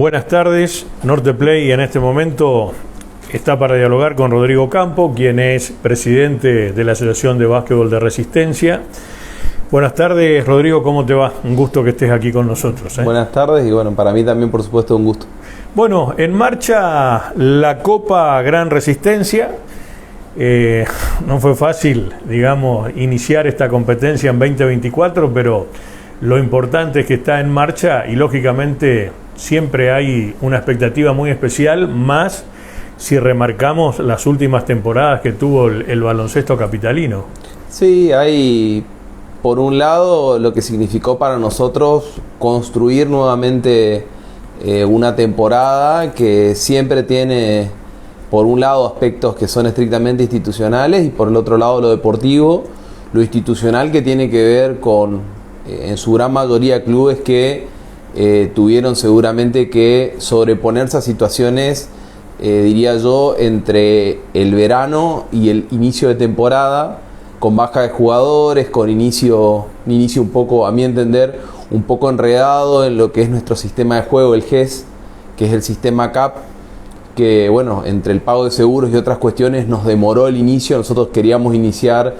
Buenas tardes, Norte Play en este momento está para dialogar con Rodrigo Campo, quien es presidente de la Asociación de Básquetbol de Resistencia. Buenas tardes, Rodrigo, ¿cómo te va? Un gusto que estés aquí con nosotros. Buenas tardes y bueno, para mí también, por supuesto, un gusto. Bueno, en marcha la Copa Gran Resistencia. No fue fácil, digamos, iniciar esta competencia en 2024, pero lo importante es que está en marcha y lógicamente siempre hay una expectativa muy especial, más si remarcamos las últimas temporadas que tuvo el baloncesto capitalino. Sí, hay por un lado lo que significó para nosotros construir nuevamente una temporada que siempre tiene por un lado aspectos que son estrictamente institucionales y por el otro lado lo deportivo, lo institucional que tiene que ver con en su gran mayoría clubes que tuvieron seguramente que sobreponerse a situaciones, diría yo, entre el verano y el inicio de temporada, con baja de jugadores, con un inicio un poco, a mi entender, un poco enredado en lo que es nuestro sistema de juego, el GES, que es el sistema CAP, que bueno, entre el pago de seguros y otras cuestiones nos demoró el inicio. Nosotros queríamos iniciar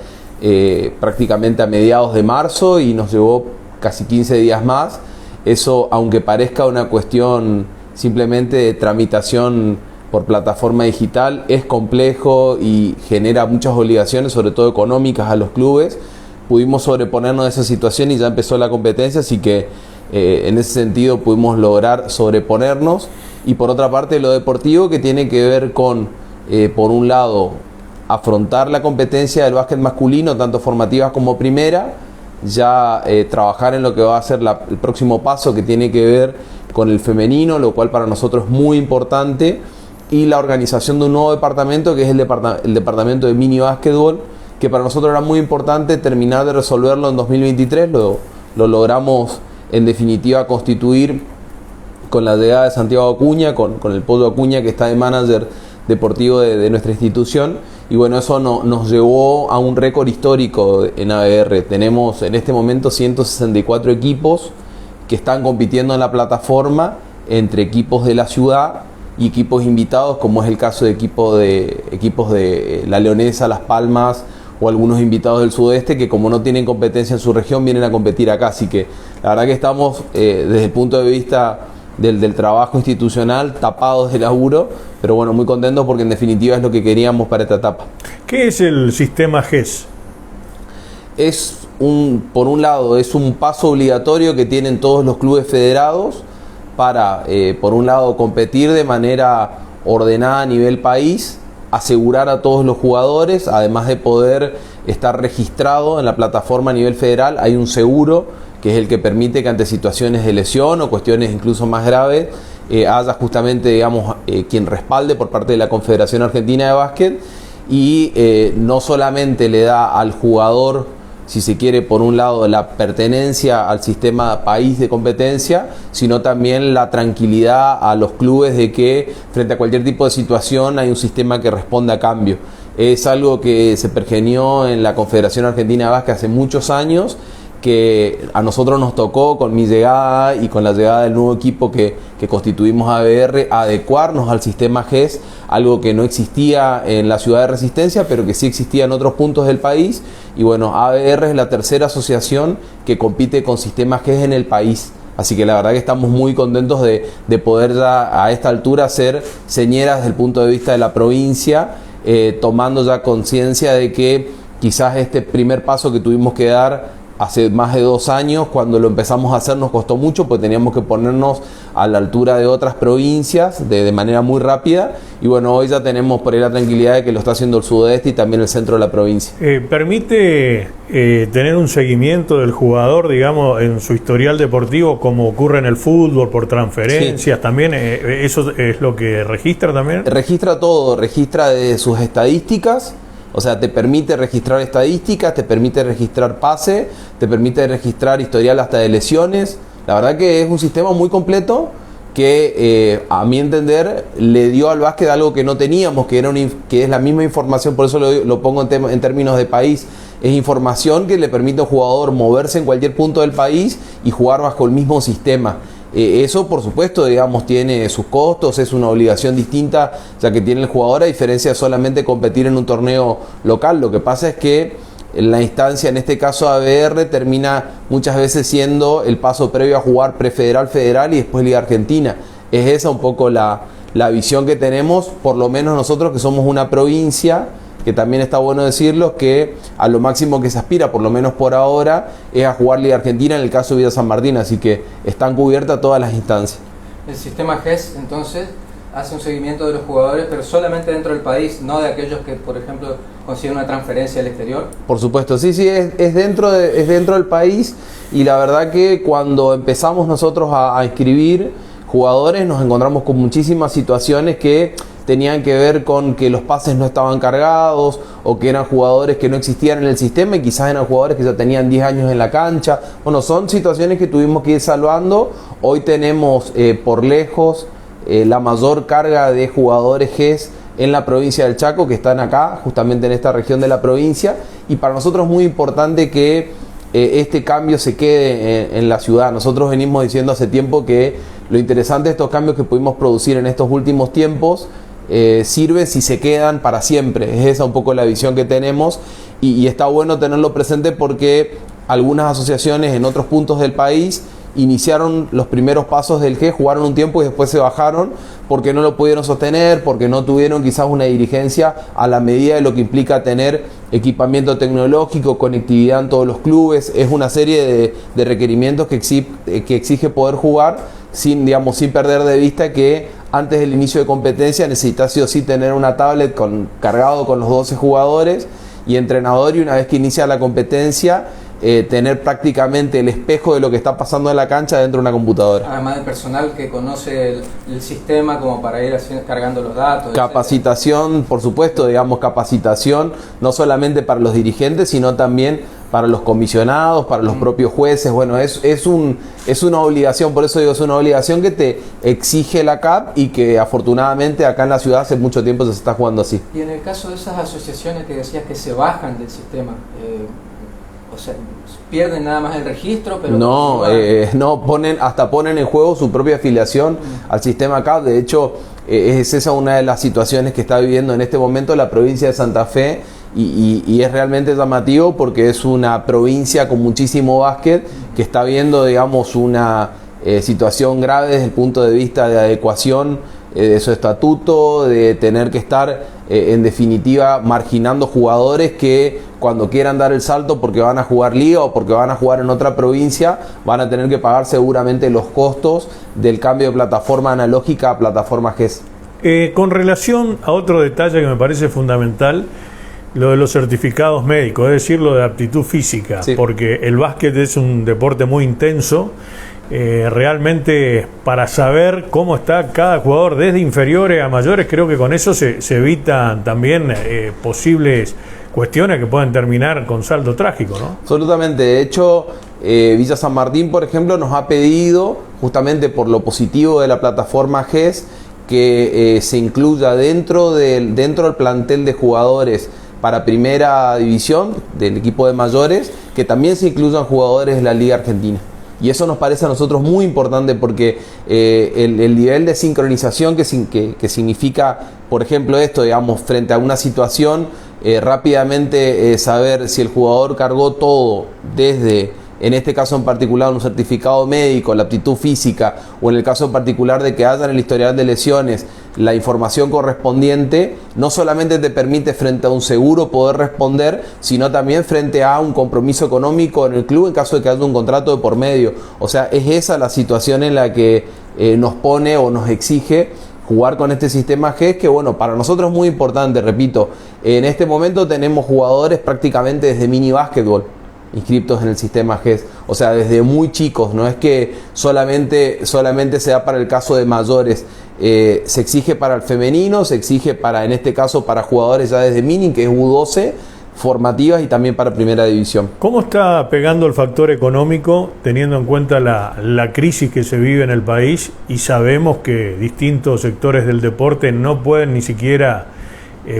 prácticamente a mediados de marzo y nos llevó casi 15 días más. Eso, aunque parezca una cuestión simplemente de tramitación por plataforma digital, es complejo y genera muchas obligaciones, sobre todo económicas, a los clubes. Pudimos sobreponernos a esa situación y ya empezó la competencia, así que en ese sentido pudimos lograr sobreponernos. Y por otra parte lo deportivo, que tiene que ver con, por un lado, afrontar la competencia del básquet masculino, tanto formativas como primera, ya trabajar en lo que va a ser el próximo paso, que tiene que ver con el femenino, lo cual para nosotros es muy importante, y la organización de un nuevo departamento, que es el departamento de mini básquetbol, que para nosotros era muy importante terminar de resolverlo en 2023, lo logramos en definitiva constituir con la llegada de Santiago Acuña, con el Pollo Acuña, que está de manager deportivo de nuestra institución. Y bueno, eso nos llevó a un récord histórico en ABR. Tenemos en este momento 164 equipos que están compitiendo en la plataforma, entre equipos de la ciudad y equipos invitados, como es el caso de equipos de La Leonesa, Las Palmas o algunos invitados del sudeste, que como no tienen competencia en su región, vienen a competir acá. Así que la verdad que estamos desde el punto de vista del trabajo institucional tapados de laburo, pero bueno, muy contentos porque en definitiva es lo que queríamos para esta etapa. ¿Qué es el sistema GES? Por un lado, es un paso obligatorio que tienen todos los clubes federados para, por un lado, competir de manera ordenada a nivel país, asegurar a todos los jugadores, además de poder estar registrado en la plataforma a nivel federal. Hay un seguro que es el que permite que ante situaciones de lesión o cuestiones incluso más graves haya justamente, digamos, quien respalde por parte de la Confederación Argentina de Básquet, y no solamente le da al jugador, si se quiere, por un lado la pertenencia al sistema país de competencia, sino también la tranquilidad a los clubes de que frente a cualquier tipo de situación hay un sistema que responde a cambio. Es algo que se pergeñó en la Confederación Argentina de Básquet hace muchos años, que a nosotros nos tocó con mi llegada y con la llegada del nuevo equipo que constituimos ABR, adecuarnos al sistema GES, algo que no existía en la ciudad de Resistencia, pero que sí existía en otros puntos del país. Y bueno, ABR es la tercera asociación que compite con sistemas GES en el país. Así que la verdad que estamos muy contentos de poder ya a esta altura ser señeras desde el punto de vista de la provincia, tomando ya conciencia de que quizás este primer paso que tuvimos que dar hace más de 2 años, cuando lo empezamos a hacer, nos costó mucho, porque teníamos que ponernos a la altura de otras provincias de manera muy rápida. Y bueno, hoy ya tenemos por ahí la tranquilidad de que lo está haciendo el sudeste y también el centro de la provincia. ¿Permite tener un seguimiento del jugador, digamos, en su historial deportivo, como ocurre en el fútbol, por transferencias? Sí. También ¿eso es lo que registra también? Registra todo, registra de sus estadísticas. O sea, te permite registrar estadísticas, te permite registrar pase, te permite registrar historial hasta de lesiones. La verdad que es un sistema muy completo que, a mi entender, le dio al básquet algo que no teníamos, que es la misma información. Por eso lo pongo en términos de país. Es información que le permite a un jugador moverse en cualquier punto del país y jugar bajo el mismo sistema. Eso, por supuesto, digamos, tiene sus costos, es una obligación distinta ya que tiene el jugador, a diferencia de solamente competir en un torneo local. Lo que pasa es que la instancia, en este caso ABR, termina muchas veces siendo el paso previo a jugar prefederal, federal y después Liga Argentina. Es esa un poco la visión que tenemos, por lo menos nosotros que somos una provincia, que también está bueno decirlo, que a lo máximo que se aspira, por lo menos por ahora, es a jugar Liga Argentina en el caso de Villa San Martín, así que están cubiertas todas las instancias. El sistema GES, entonces, hace un seguimiento de los jugadores, pero solamente dentro del país, no de aquellos que, por ejemplo, consiguen una transferencia al exterior. Por supuesto, sí, es dentro del país, y la verdad que cuando empezamos nosotros a inscribir jugadores nos encontramos con muchísimas situaciones que tenían que ver con que los pases no estaban cargados o que eran jugadores que no existían en el sistema y quizás eran jugadores que ya tenían 10 años en la cancha. Bueno, son situaciones que tuvimos que ir salvando. Hoy tenemos por lejos la mayor carga de jugadores GES en la provincia del Chaco, que están acá, justamente en esta región de la provincia, y para nosotros es muy importante que este cambio se quede en la ciudad. Nosotros venimos diciendo hace tiempo que lo interesante de estos cambios que pudimos producir en estos últimos tiempos sirve si se quedan para siempre. Es esa un poco la visión que tenemos, y está bueno tenerlo presente porque algunas asociaciones en otros puntos del país iniciaron los primeros pasos del GES, jugaron un tiempo y después se bajaron porque no lo pudieron sostener, porque no tuvieron quizás una dirigencia a la medida de lo que implica tener equipamiento tecnológico, conectividad en todos los clubes. Es una serie de requerimientos que exige poder jugar sin perder de vista que antes del inicio de competencia necesitas sí o sí tener una tablet cargado con los 12 jugadores y entrenador, y una vez que inicia la competencia tener prácticamente el espejo de lo que está pasando en la cancha dentro de una computadora. Además del personal que conoce el sistema como para ir cargando los datos. Capacitación, etc. Por supuesto, capacitación no solamente para los dirigentes, sino también para los comisionados, para los propios jueces. Bueno, es una obligación, por eso digo, es una obligación que te exige la CAP y que afortunadamente acá en la ciudad hace mucho tiempo se está jugando así. Y en el caso de esas asociaciones que decías que se bajan del sistema, o sea, pierden nada más el registro, pero no, ponen en juego su propia afiliación al sistema CAP. De hecho, es esa una de las situaciones que está viviendo en este momento la provincia de Santa Fe, y es realmente llamativo porque es una provincia con muchísimo básquet que está viendo, una situación grave desde el punto de vista de adecuación de su estatuto, de tener que estar en definitiva marginando jugadores que cuando quieran dar el salto porque van a jugar liga o porque van a jugar en otra provincia van a tener que pagar seguramente los costos del cambio de plataforma analógica a plataforma GES. Con relación a otro detalle que me parece fundamental, lo de los certificados médicos, es decir, lo de aptitud física, sí. Porque el básquet es un deporte muy intenso. Realmente para saber cómo está cada jugador desde inferiores a mayores, creo que con eso se evitan también posibles cuestiones que pueden terminar con saldo trágico, ¿no? Absolutamente. De hecho, Villa San Martín, por ejemplo, nos ha pedido, justamente por lo positivo de la plataforma GES, que se incluya dentro del plantel de jugadores para primera división del equipo de mayores, que también se incluyan jugadores de la Liga Argentina. Y eso nos parece a nosotros muy importante porque el nivel de sincronización que significa, por ejemplo, esto, frente a una situación, rápidamente saber si el jugador cargó todo desde, en este caso en particular, un certificado médico, la aptitud física, o en el caso en particular de que haya en el historial de lesiones la información correspondiente, no solamente te permite frente a un seguro poder responder, sino también frente a un compromiso económico en el club en caso de que haya un contrato de por medio. O sea, es esa la situación en la que nos pone o nos exige jugar con este sistema GES, que bueno, para nosotros es muy importante. Repito, en este momento tenemos jugadores prácticamente desde mini básquetbol inscriptos en el sistema GES, o sea, desde muy chicos. No es que solamente se da para el caso de mayores, se exige para el femenino, se exige para, en este caso, para jugadores ya desde mini, que es U12, formativas, y también para primera división. ¿Cómo está pegando el factor económico, teniendo en cuenta la crisis que se vive en el país, y sabemos que distintos sectores del deporte no pueden ni siquiera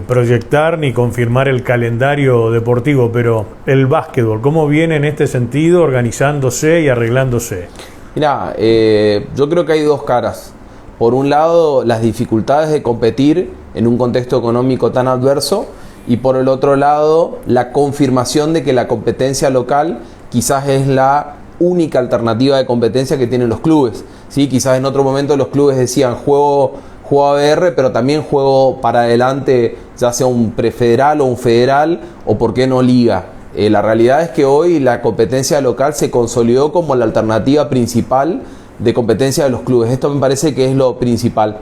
proyectar ni confirmar el calendario deportivo, pero el básquetbol, ¿cómo viene en este sentido organizándose y arreglándose? Mirá, yo creo que hay dos caras. Por un lado, las dificultades de competir en un contexto económico tan adverso, y por el otro lado, la confirmación de que la competencia local quizás es la única alternativa de competencia que tienen los clubes. ¿Sí? Quizás en otro momento los clubes decían juego ABR, pero también juego para adelante, ya sea un prefederal o un federal, o por qué no liga. La realidad es que hoy la competencia local se consolidó como la alternativa principal de competencia de los clubes. Esto me parece que es lo principal.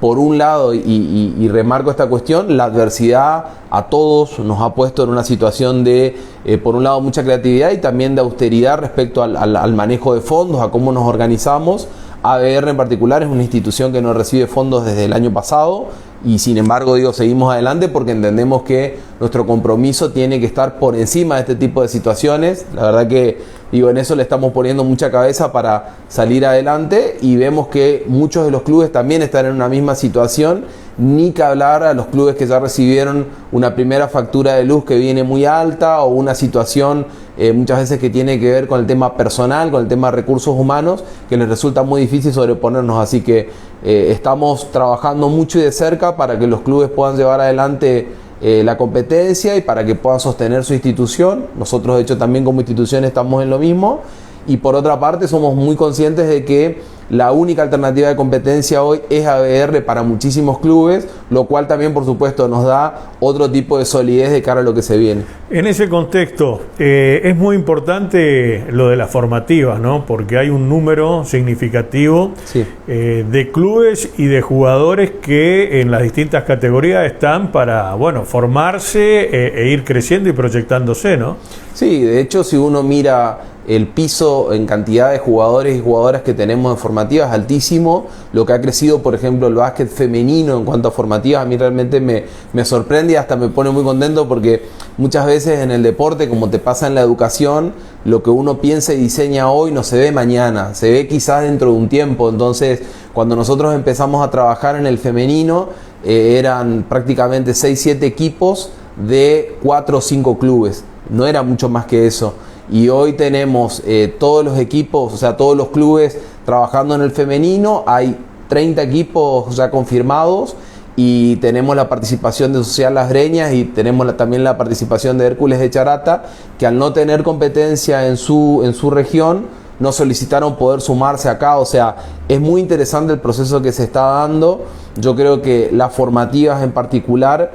Por un lado, y remarco esta cuestión, la adversidad a todos nos ha puesto en una situación de, por un lado, mucha creatividad y también de austeridad respecto al manejo de fondos, a cómo nos organizamos. ABR en particular es una institución que no recibe fondos desde el año pasado y sin embargo seguimos adelante porque entendemos que nuestro compromiso tiene que estar por encima de este tipo de situaciones. La verdad que en eso le estamos poniendo mucha cabeza para salir adelante y vemos que muchos de los clubes también están en una misma situación, ni que hablar a los clubes que ya recibieron una primera factura de luz que viene muy alta o una situación muchas veces que tiene que ver con el tema personal, con el tema de recursos humanos, que les resulta muy difícil sobreponernos. Así que estamos trabajando mucho y de cerca para que los clubes puedan llevar adelante la competencia y para que puedan sostener su institución. Nosotros de hecho también como institución estamos en lo mismo. Y por otra parte somos muy conscientes de que la única alternativa de competencia hoy es ABR para muchísimos clubes, lo cual también por supuesto nos da otro tipo de solidez de cara a lo que se viene. En ese contexto es muy importante lo de las formativas, ¿no? Porque hay un número significativo Sí. De clubes y de jugadores que en las distintas categorías están para, bueno, formarse e ir creciendo y proyectándose, ¿no? Sí, de hecho si uno mira el piso en cantidad de jugadores y jugadoras que tenemos en formativas es altísimo. Lo que ha crecido, por ejemplo, el básquet femenino en cuanto a formativas, a mí realmente me sorprende y hasta me pone muy contento porque muchas veces en el deporte, como te pasa en la educación, lo que uno piensa y diseña hoy no se ve mañana, se ve quizás dentro de un tiempo. Entonces, cuando nosotros empezamos a trabajar en el femenino, eran prácticamente 6-7 equipos de 4 o 5 clubes, no era mucho más que eso. Y hoy tenemos todos los equipos, o sea, todos los clubes trabajando en el femenino. Hay 30 equipos ya confirmados y tenemos la participación de Social Las Breñas y tenemos también la participación de Hércules de Charata, que al no tener competencia en su región, no solicitaron poder sumarse acá. O sea, es muy interesante el proceso que se está dando. Yo creo que las formativas en particular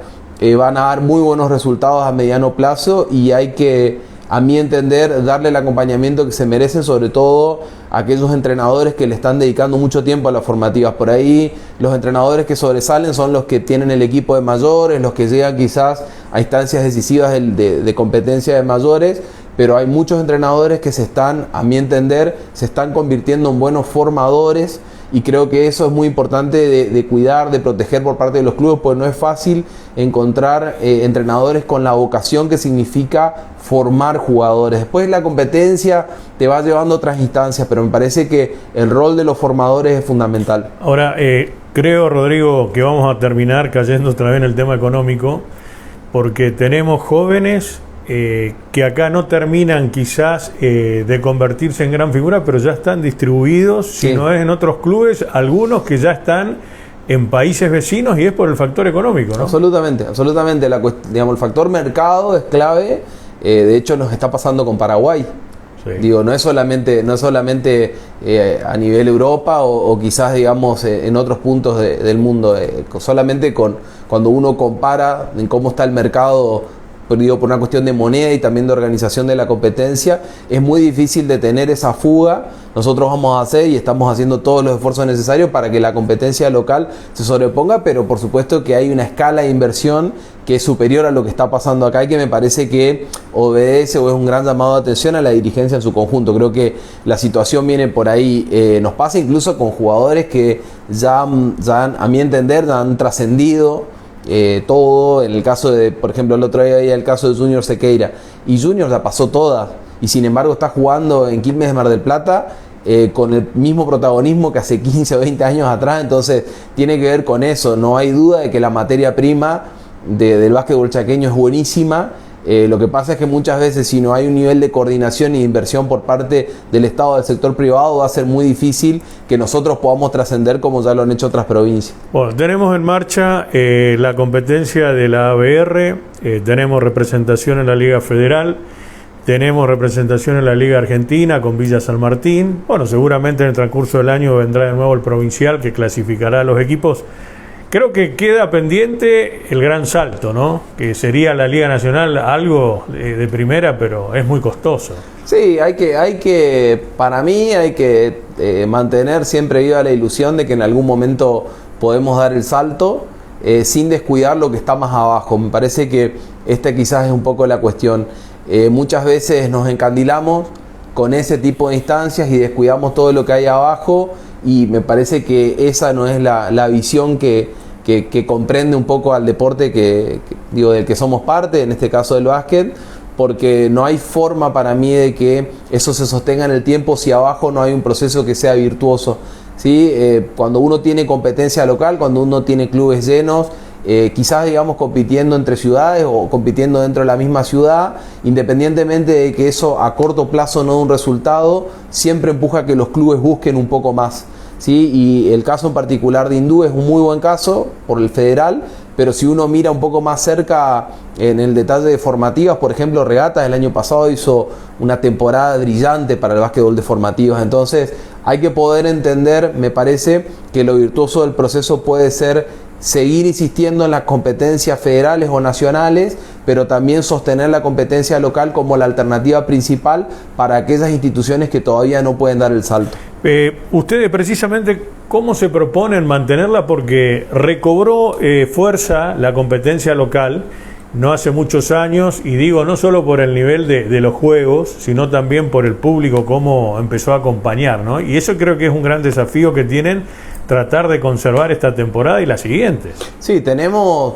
van a dar muy buenos resultados a mediano plazo y hay que, a mi entender, darle el acompañamiento que se merecen, sobre todo a aquellos entrenadores que le están dedicando mucho tiempo a las formativas. Por ahí los entrenadores que sobresalen son los que tienen el equipo de mayores, los que llegan quizás a instancias decisivas de competencia de mayores, pero hay muchos entrenadores que a mi entender, se están convirtiendo en buenos formadores. Y creo que eso es muy importante de cuidar, de proteger por parte de los clubes, porque no es fácil encontrar entrenadores con la vocación que significa formar jugadores. Después la competencia te va llevando a otras instancias, pero me parece que el rol de los formadores es fundamental. Ahora, creo, Rodrigo, que vamos a terminar cayendo otra vez en el tema económico, porque tenemos jóvenes que acá no terminan quizás de convertirse en gran figura, pero ya están distribuidos, Sí. si no es en otros clubes, algunos que ya están en países vecinos y es por el factor económico, ¿no? Absolutamente. El factor mercado es clave. De hecho nos está pasando con Paraguay. Sí. No es solamente a nivel Europa o quizás en otros puntos del mundo. Solamente cuando uno compara en cómo está el mercado, por una cuestión de moneda y también de organización de la competencia, es muy difícil detener esa fuga. Nosotros vamos a hacer y estamos haciendo todos los esfuerzos necesarios para que la competencia local se sobreponga, pero por supuesto que hay una escala de inversión que es superior a lo que está pasando acá y que me parece que obedece o es un gran llamado de atención a la dirigencia en su conjunto. Creo que la situación viene por ahí. Nos pasa incluso con jugadores que ya a mi entender, ya han trascendido todo. En el caso de, por ejemplo, el otro día había el caso de Junior Sequeira, y Junior la pasó toda y sin embargo está jugando en Quilmes de Mar del Plata con el mismo protagonismo que hace 15 o 20 años atrás. Entonces tiene que ver con eso. No hay duda de que la materia prima del básquetbol chaqueño es buenísima. Lo que pasa es que muchas veces si no hay un nivel de coordinación y de inversión por parte del Estado, del sector privado, va a ser muy difícil que nosotros podamos trascender como ya lo han hecho otras provincias. Bueno, tenemos en marcha la competencia de la ABR, tenemos representación en la Liga Federal, tenemos representación en la Liga Argentina con Villa San Martín. Bueno, seguramente en el transcurso del año vendrá de nuevo el provincial que clasificará a los equipos. Creo que queda pendiente el gran salto, ¿no? Que sería la Liga Nacional, algo de primera, pero es muy costoso. Sí, para mí hay que mantener siempre viva la ilusión de que en algún momento podemos dar el salto sin descuidar lo que está más abajo. Me parece que esta quizás es un poco la cuestión. Muchas veces nos encandilamos con ese tipo de instancias y descuidamos todo lo que hay abajo, y me parece que esa no es la visión que comprende un poco al deporte del que somos parte, en este caso del básquet, porque no hay forma para mí de que eso se sostenga en el tiempo si abajo no hay un proceso que sea virtuoso, ¿sí? Cuando uno tiene competencia local, cuando uno tiene clubes llenos, quizás digamos compitiendo entre ciudades o compitiendo dentro de la misma ciudad, independientemente de que eso a corto plazo no dé un resultado, siempre empuja a que los clubes busquen un poco más, ¿sí? Y el caso en particular de Hindú es un muy buen caso por el federal, pero si uno mira un poco más cerca en el detalle de formativas, por ejemplo, Regatas el año pasado hizo una temporada brillante para el básquetbol de formativas. Entonces hay que poder entender, me parece, que lo virtuoso del proceso puede ser seguir insistiendo en las competencias federales o nacionales, pero también sostener la competencia local como la alternativa principal para aquellas instituciones que todavía no pueden dar el salto. Ustedes precisamente, ¿cómo se proponen mantenerla? Porque recobró fuerza la competencia local no hace muchos años, y digo no solo por el nivel de los juegos, sino también por el público, cómo empezó a acompañar, ¿no? Y eso creo que es un gran desafío que tienen, tratar de conservar esta temporada y las siguientes. Sí,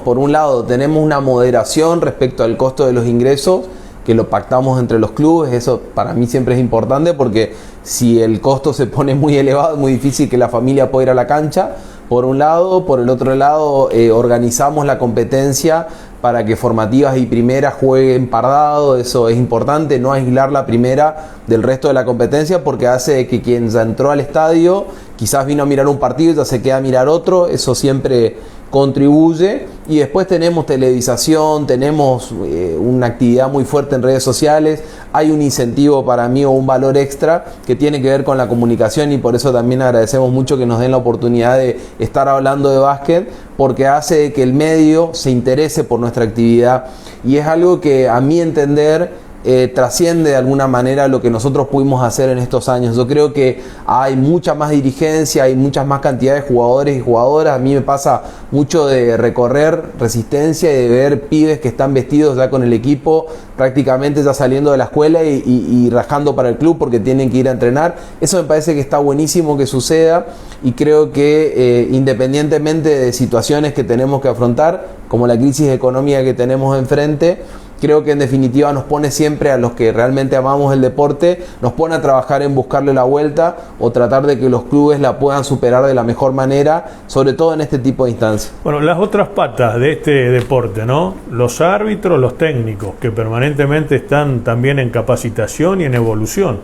por un lado, tenemos una moderación respecto al costo de los ingresos, que lo pactamos entre los clubes. Eso para mí siempre es importante, porque si el costo se pone muy elevado, es muy difícil que la familia pueda ir a la cancha, por un lado. Por el otro lado, organizamos la competencia para que formativas y primeras jueguen pardado. Eso es importante, no aislar la primera del resto de la competencia, porque hace que quien ya entró al estadio quizás vino a mirar un partido y ya se queda a mirar otro. Eso siempre contribuye. Y después tenemos televisación, tenemos una actividad muy fuerte en redes sociales, hay un incentivo para mí o un valor extra que tiene que ver con la comunicación, y por eso también agradecemos mucho que nos den la oportunidad de estar hablando de básquet, porque hace que el medio se interese por nuestra actividad, y es algo que a mi entender trasciende de alguna manera lo que nosotros pudimos hacer en estos años. Yo creo que hay mucha más dirigencia, hay muchas más cantidades de jugadores y jugadoras. A mí me pasa mucho de recorrer Resistencia y de ver pibes que están vestidos ya con el equipo, prácticamente ya saliendo de la escuela y rajando para el club porque tienen que ir a entrenar. Eso me parece que está buenísimo que suceda, y creo que independientemente de situaciones que tenemos que afrontar, como la crisis económica que tenemos enfrente, creo que en definitiva nos pone siempre, a los que realmente amamos el deporte, nos pone a trabajar en buscarle la vuelta o tratar de que los clubes la puedan superar de la mejor manera, sobre todo en este tipo de instancias. Bueno, las otras patas de este deporte, ¿no? Los árbitros, los técnicos, que permanentemente están también en capacitación y en evolución.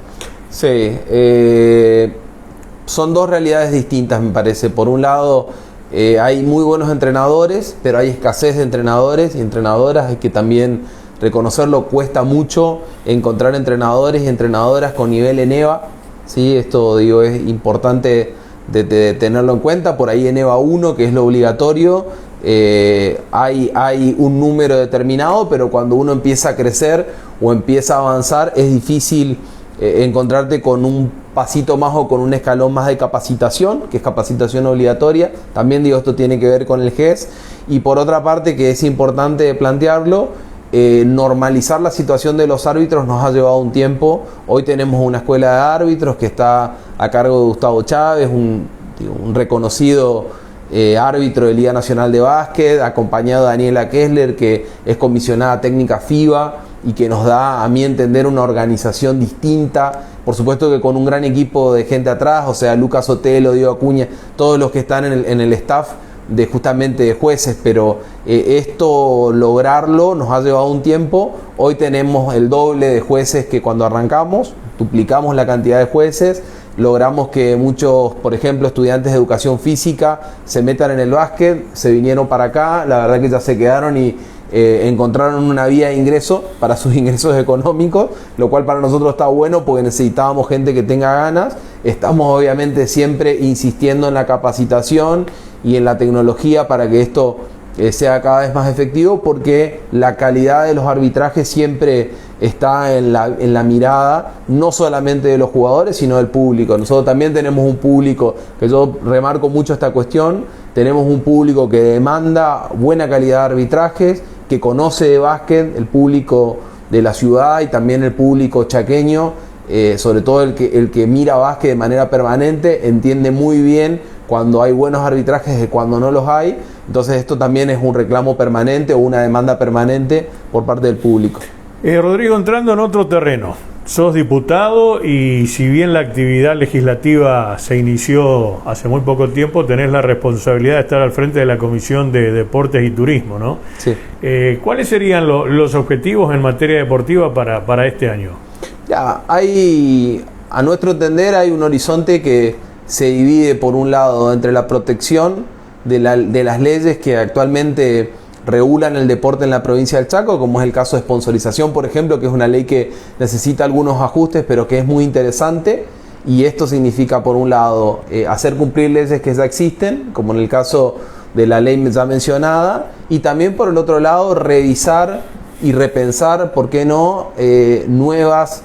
Sí, son dos realidades distintas, me parece. Por un lado, hay muy buenos entrenadores, pero hay escasez de entrenadores y entrenadoras. Hay que también reconocerlo, cuesta mucho encontrar entrenadores y entrenadoras con nivel en EVA, ¿sí? Esto digo es importante de tenerlo en cuenta. Por ahí en EVA 1, que es lo obligatorio, hay un número determinado, pero cuando uno empieza a crecer o empieza a avanzar, es difícil encontrarte con un pasito más o con un escalón más de capacitación, que es capacitación obligatoria. También digo, esto tiene que ver con el GES. Y por otra parte, que es importante plantearlo, normalizar la situación de los árbitros nos ha llevado un tiempo. Hoy tenemos una escuela de árbitros que está a cargo de Gustavo Chávez, un reconocido árbitro de Liga Nacional de Básquet, acompañado de Daniela Kessler, que es comisionada técnica FIBA y que nos da, a mi entender, una organización distinta. Por supuesto que con un gran equipo de gente atrás, o sea, Lucas Otelo, Diego Acuña, todos los que están en el staff de justamente de jueces, pero esto lograrlo nos ha llevado un tiempo. Hoy tenemos el doble de jueces que cuando arrancamos, duplicamos la cantidad de jueces, logramos que muchos, por ejemplo, estudiantes de educación física se metan en el básquet, se vinieron para acá, la verdad que ya se quedaron y encontraron una vía de ingreso para sus ingresos económicos, lo cual para nosotros está bueno porque necesitábamos gente que tenga ganas. Estamos obviamente siempre insistiendo en la capacitación y en la tecnología para que esto sea cada vez más efectivo, porque la calidad de los arbitrajes siempre está en la mirada, no solamente de los jugadores, sino del público. Nosotros también tenemos un público, que yo remarco mucho esta cuestión, tenemos un público que demanda buena calidad de arbitrajes, que conoce de básquet, el público de la ciudad y también el público chaqueño, sobre todo el que mira básquet de manera permanente, entiende muy bien cuando hay buenos arbitrajes y cuando no los hay. Entonces esto también es un reclamo permanente o una demanda permanente por parte del público. Rodrigo, entrando en otro terreno, sos diputado y si bien la actividad legislativa se inició hace muy poco tiempo, tenés la responsabilidad de estar al frente de la Comisión de Deportes y Turismo, ¿no? Sí. ¿Cuáles serían los objetivos en materia deportiva para este año? Ya, a nuestro entender hay un horizonte que se divide por un lado entre la protección de las leyes que actualmente regulan el deporte en la provincia del Chaco, como es el caso de sponsorización, por ejemplo, que es una ley que necesita algunos ajustes, pero que es muy interesante, y esto significa, por un lado, hacer cumplir leyes que ya existen, como en el caso de la ley ya mencionada, y también, por el otro lado, revisar y repensar, ¿por qué no?, nuevas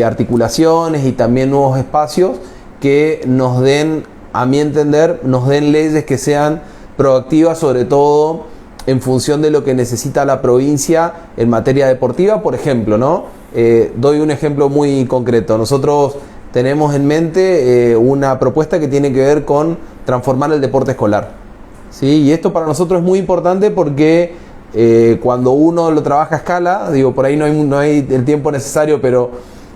articulaciones y también nuevos espacios que nos den, a mi entender, nos den leyes que sean proactivas, sobre todo en función de lo que necesita la provincia en materia deportiva. Por ejemplo, ¿no? Doy un ejemplo muy concreto. Nosotros tenemos en mente una propuesta que tiene que ver con transformar el deporte escolar, ¿sí? Y esto para nosotros es muy importante porque cuando uno lo trabaja a escala, digo, por ahí no hay el tiempo necesario, pero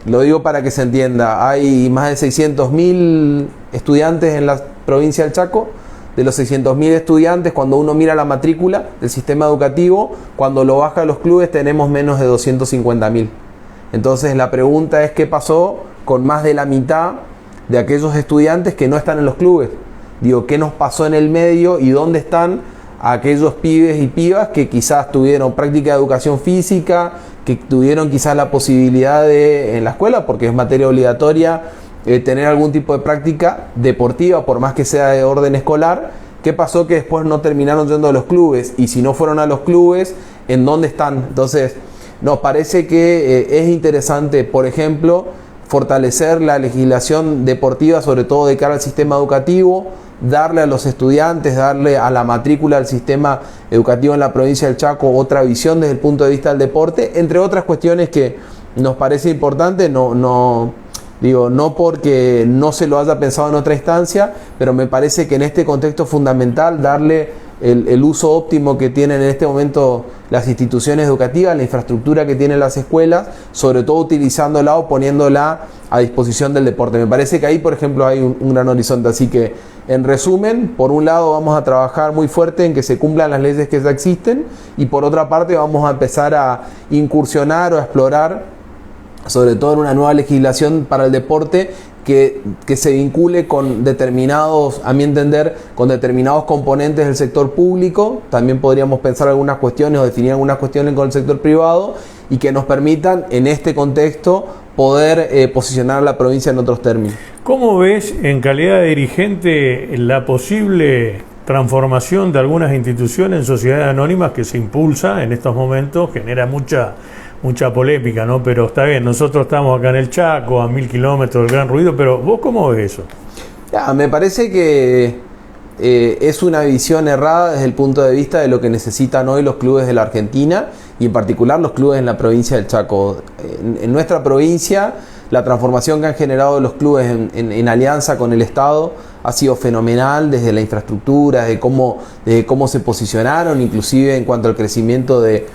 lo digo para que se entienda, hay más de 600.000 estudiantes en la provincia del Chaco. De los 600.000 estudiantes, cuando uno mira la matrícula del sistema educativo, cuando lo baja a los clubes tenemos menos de 250.000. Entonces la pregunta es, ¿qué pasó con más de la mitad de aquellos estudiantes que no están en los clubes? Digo, ¿qué nos pasó en el medio y dónde están aquellos pibes y pibas que quizás tuvieron práctica de educación física, que tuvieron quizás la posibilidad de, en la escuela, porque es materia obligatoria, tener algún tipo de práctica deportiva, por más que sea de orden escolar? ¿Qué pasó? Que después no terminaron yendo a los clubes, y si no fueron a los clubes, ¿en dónde están? Entonces nos parece que es interesante, por ejemplo, fortalecer la legislación deportiva, sobre todo de cara al sistema educativo, darle a los estudiantes, darle a la matrícula del sistema educativo en la provincia del Chaco otra visión desde el punto de vista del deporte, entre otras cuestiones que nos parece importante, no porque no se lo haya pensado en otra instancia, pero me parece que en este contexto es fundamental darle el uso óptimo que tienen en este momento las instituciones educativas, la infraestructura que tienen las escuelas, sobre todo utilizándola o poniéndola a disposición del deporte. Me parece que ahí, por ejemplo, hay un gran horizonte. Así que, en resumen, por un lado vamos a trabajar muy fuerte en que se cumplan las leyes que ya existen, y por otra parte vamos a empezar a incursionar o a explorar, sobre todo en una nueva legislación para el deporte que se vincule con determinados, a mi entender, con determinados componentes del sector público. También podríamos pensar algunas cuestiones o definir algunas cuestiones con el sector privado, y que nos permitan en este contexto poder posicionar a la provincia en otros términos. ¿Cómo ves, en calidad de dirigente, la posible transformación de algunas instituciones en sociedades anónimas que se impulsa en estos momentos? Genera mucha polémica, ¿no? Pero está bien, nosotros estamos acá en el Chaco, a 1000 kilómetros del gran ruido, pero ¿vos cómo ves eso? Me parece que es una visión errada desde el punto de vista de lo que necesitan hoy los clubes de la Argentina, y en particular los clubes en la provincia del Chaco. En nuestra provincia, la transformación que han generado los clubes en alianza con el Estado ha sido fenomenal, desde la infraestructura, desde cómo se posicionaron, inclusive en cuanto al crecimiento de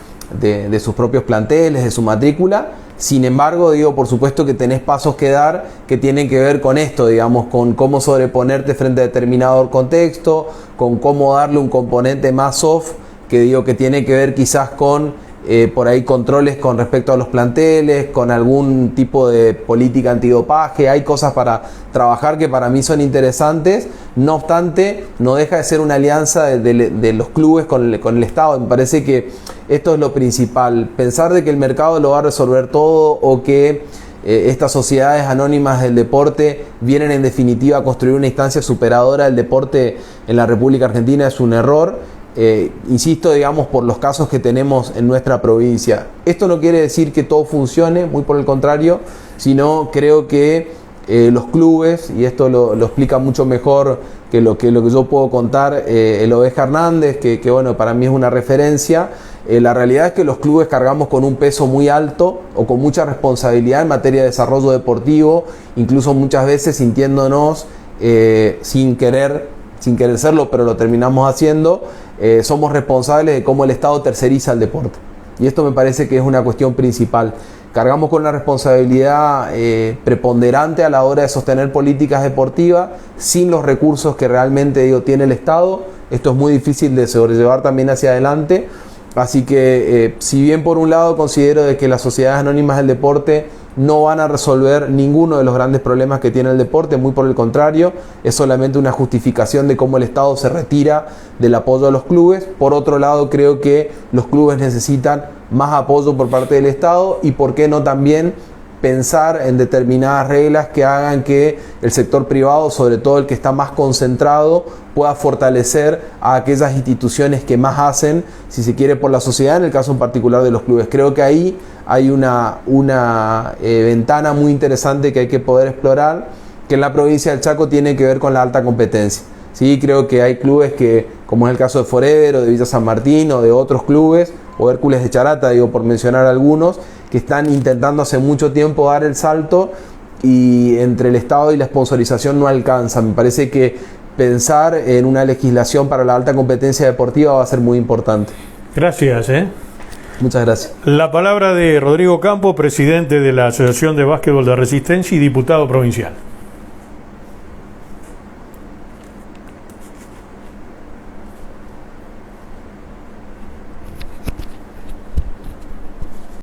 sus propios planteles, de su matrícula. Sin embargo, digo, por supuesto que tenés pasos que dar que tienen que ver con esto, digamos, con cómo sobreponerte frente a determinado contexto, con cómo darle un componente más soft, que digo que tiene que ver quizás con por ahí controles con respecto a los planteles, con algún tipo de política antidopaje. Hay cosas para trabajar que para mí son interesantes. No obstante, no deja de ser una alianza de los clubes con el Estado. Me parece que esto es lo principal. Pensar de que el mercado lo va a resolver todo, o que estas sociedades anónimas del deporte vienen en definitiva a construir una instancia superadora del deporte en la República Argentina, es un error. Insisto, digamos, por los casos que tenemos en nuestra provincia. Esto no quiere decir que todo funcione, muy por el contrario, sino creo que los clubes, y esto lo explica mucho mejor que lo que yo puedo contar, el Oveja Hernández, que bueno, para mí es una referencia. La realidad es que los clubes cargamos con un peso muy alto o con mucha responsabilidad en materia de desarrollo deportivo, incluso muchas veces sintiéndonos sin querer serlo, pero lo terminamos haciendo. Somos responsables de cómo el Estado terceriza el deporte, y esto me parece que es una cuestión principal. Cargamos con una responsabilidad preponderante a la hora de sostener políticas deportivas sin los recursos que realmente tiene el Estado. Esto es muy difícil de sobrellevar también hacia adelante. Así que si bien por un lado considero de que las sociedades anónimas del deporte no van a resolver ninguno de los grandes problemas que tiene el deporte, muy por el contrario, es solamente una justificación de cómo el Estado se retira del apoyo a los clubes. Por otro lado, creo que los clubes necesitan más apoyo por parte del Estado, y por qué no también pensar en determinadas reglas que hagan que el sector privado, sobre todo el que está más concentrado, pueda fortalecer a aquellas instituciones que más hacen, si se quiere, por la sociedad, en el caso en particular de los clubes. Creo que ahí hay una ventana muy interesante que hay que poder explorar, que en la provincia del Chaco tiene que ver con la alta competencia. Sí, creo que hay clubes que, como es el caso de Forever o de Villa San Martín o de otros clubes, o Hércules de Charata, digo, por mencionar algunos, que están intentando hace mucho tiempo dar el salto, y entre el Estado y la sponsorización no alcanza. Me parece que pensar en una legislación para la alta competencia deportiva va a ser muy importante. Gracias. Muchas gracias. La palabra de Rodrigo Campo, presidente de la Asociación de Básquetbol de Resistencia y diputado provincial.